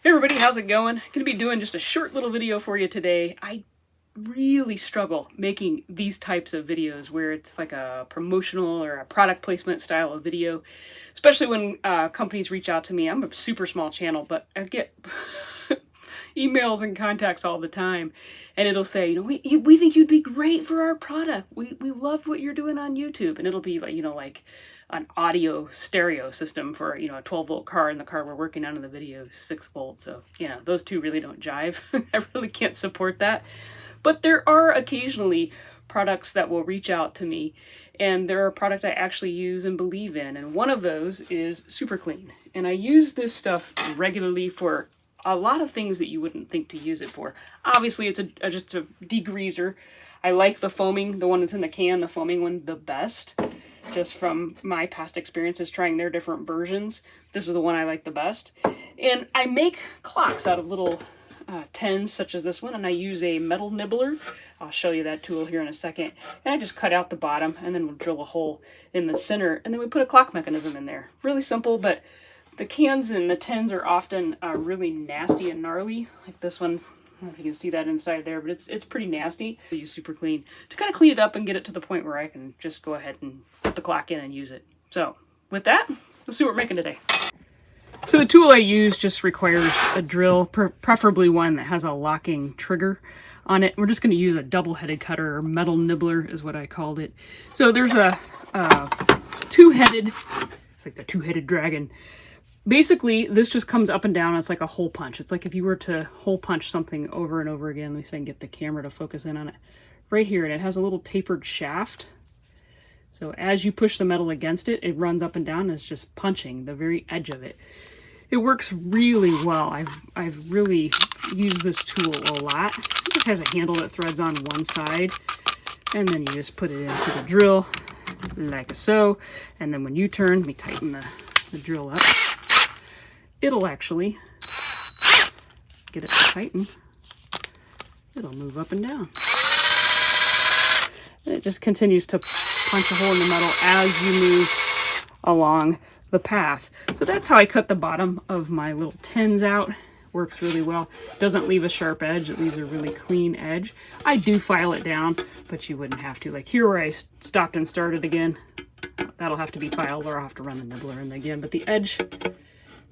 Hey everybody, how's it going? I'm gonna be doing just a short little video for you today. I really struggle making these types of videos where it's like a promotional or a product placement style of video, especially when companies reach out to me. I'm a super small channel, but I get emails and contacts all the time, and it'll say, you know, we think you'd be great for our product. We love what you're doing on YouTube, and it'll be like, you know, like an audio stereo system for, you know, a 12-volt car, and the car we're working on in the video is 6 volts. So yeah, those two really don't jive. I really can't support that. But there are occasionally products that will reach out to me, and they're a product I actually use and believe in, and one of those is SUPERCLEAN. And I use this stuff regularly for a lot of things that you wouldn't think to use it for. Obviously, it's just a degreaser. I like the foaming, the one that's in the can, the foaming one, the best. Just from my past experiences trying their different versions, this is the one I like the best. And I make clocks out of little tins such as this one, and I use a metal nibbler. I'll show you that tool here in a second. And I just cut out the bottom, and then we'll drill a hole in the center, and then we put a clock mechanism in there. Really simple, but the cans and the tins are often really nasty and gnarly. Like this one, I don't know if you can see that inside there, but it's pretty nasty. I use SUPERCLEAN to kind of clean it up and get it to the point where I can just go ahead and put the clock in and use it. So with that, let's see what we're making today. So the tool I use just requires a drill, preferably one that has a locking trigger on it. We're just going to use a double-headed cutter, or metal nibbler is what I called it. So there's a two-headed, it's like the two-headed dragon. Basically, this just comes up and down. It's like a hole punch. It's like if you were to hole punch something over and over again. Let me see if I can get the camera to focus in on it. Right here, and it has a little tapered shaft. So as you push the metal against it, it runs up and down, and it's just punching the very edge of it. It works really well. I've really used this tool a lot. It just has a handle that threads on one side, and then you just put it into the drill like so. And then when you turn, let me tighten the drill up. It'll actually get it to tighten. It'll move up and down. And it just continues to punch a hole in the metal as you move along the path. So that's how I cut the bottom of my little tins out. Works really well. Doesn't leave a sharp edge. It leaves a really clean edge. I do file it down, but you wouldn't have to. Like here where I stopped and started again, that'll have to be filed, or I'll have to run the nibbler in again. But the edge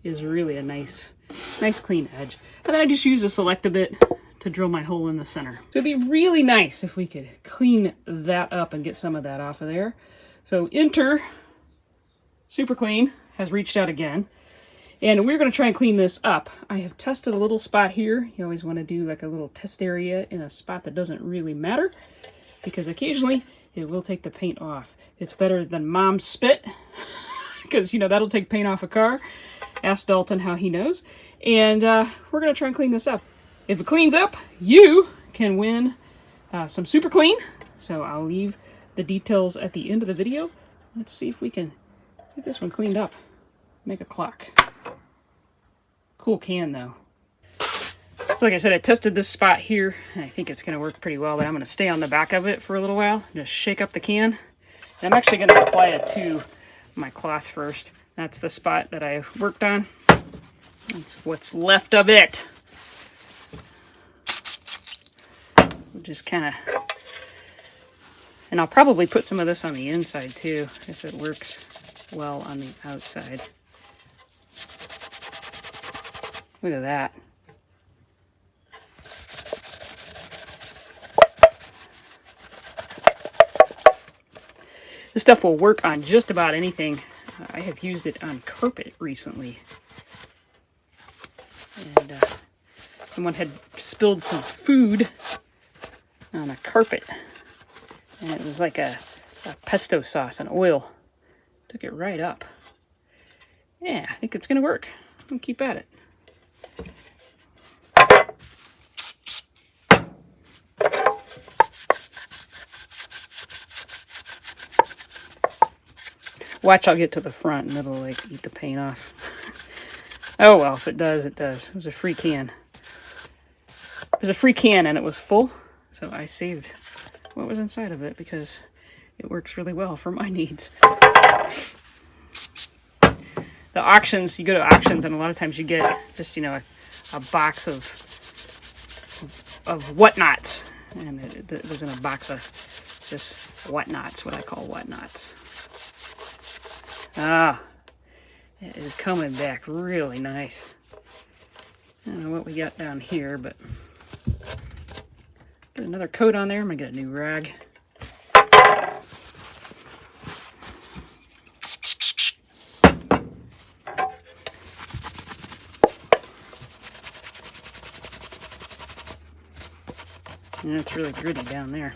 is really a nice clean edge. And then I just use a select bit to drill my hole in the center. So it'd be really nice if we could clean that up and get some of that off of there. So enter SUPERCLEAN has reached out again, and we're going to try and clean this up. I have tested a little spot here. You always want to do like a little test area in a spot that doesn't really matter, because occasionally it will take the paint off. It's better than mom's spit, because, you know, that'll take paint off a car. Ask Dalton how he knows. And we're going to try and clean this up. If it cleans up, you can win some SUPERCLEAN. So I'll leave the details at the end of the video. Let's see if we can get this one cleaned up. Make a clock. Cool can, though. Like I said, I tested this spot here, and I think it's going to work pretty well, but I'm going to stay on the back of it for a little while. Just shake up the can. And I'm actually going to apply it to my cloth first. That's the spot that I worked on. That's what's left of it. We'll just kind of... And I'll probably put some of this on the inside too, if it works well on the outside. Look at that. This stuff will work on just about anything. I have used it on carpet recently. And someone had spilled some food on a carpet. And it was like a pesto sauce and oil. Took it right up. Yeah, I think it's going to work. I'm going to keep at it. Watch, I'll get to the front and it'll like eat the paint off. Oh well, if it does, it does. It was a free can. It was a free can and it was full, so I saved what was inside of it because it works really well for my needs. the auctions, you go to auctions and a lot of times you get just, you know, a box of whatnots. And it was in a box of just whatnots, what I call whatnots. Ah, it is coming back really nice. I don't know what we got down here, but get another coat on there. I'm gonna get a new rag. And it's really gritty down there.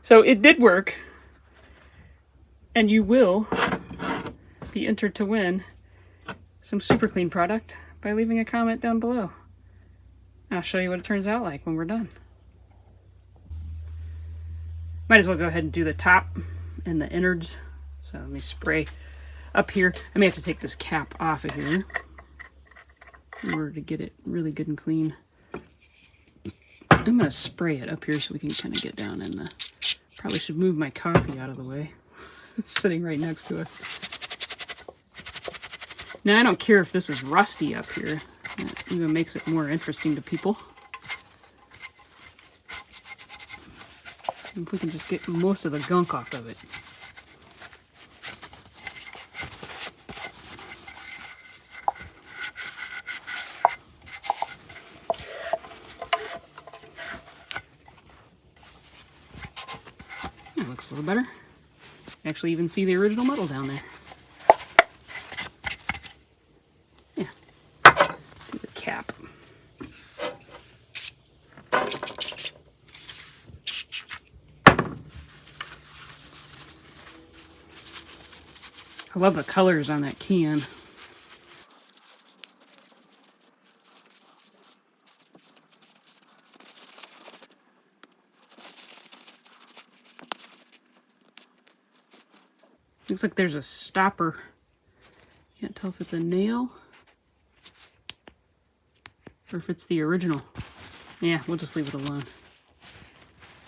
So it did work, and you will be entered to win some Super Clean product by leaving a comment down below. I'll show you what it turns out like when we're done. Might as well go ahead and do the top and the innards. So let me spray up here. I may have to take this cap off of here in order to get it really good and clean. I'm going to spray it up here so we can kind of get down in the... Probably should move my coffee out of the way. It's sitting right next to us. Now I don't care if this is rusty up here. That even makes it more interesting to people. If we can just get most of the gunk off of it. That looks a little better. Actually even see the original metal down there. Yeah. Do the cap. I love the colors on that can. Looks like there's a stopper. Can't tell if it's a nail or if it's the original. Yeah, we'll just leave it alone.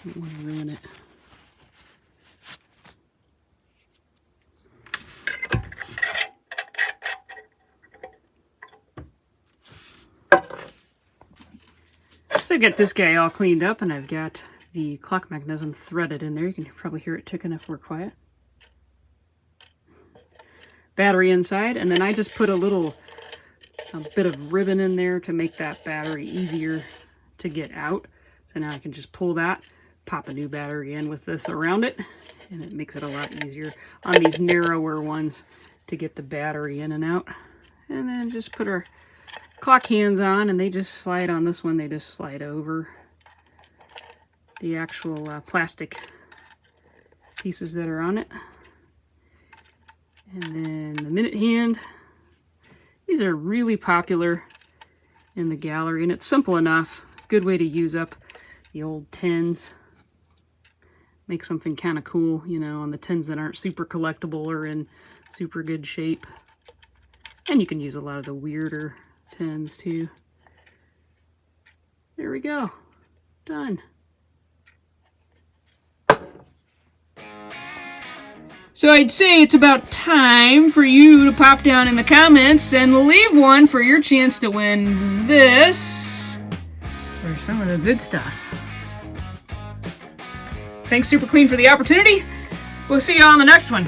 Don't want to ruin it. So I've got this guy all cleaned up, and I've got the clock mechanism threaded in there. You can probably hear it ticking if we're quiet. Battery inside, and then I just put a bit of ribbon in there to make that battery easier to get out. So now I can just pull that, pop a new battery in with this around it, and it makes it a lot easier on these narrower ones to get the battery in and out. And then just put our clock hands on, and they just slide on this one. They just slide over the actual plastic pieces that are on it. And then the minute hand. These are really popular in the gallery, and it's simple enough. Good way to use up the old tins. Make something kind of cool, you know, on the tins that aren't super collectible or in super good shape. And you can use a lot of the weirder tins too. There we go. Done. So I'd say it's about time for you to pop down in the comments and leave one for your chance to win this or some of the good stuff. Thanks Super Clean for the opportunity. We'll see you on the next one.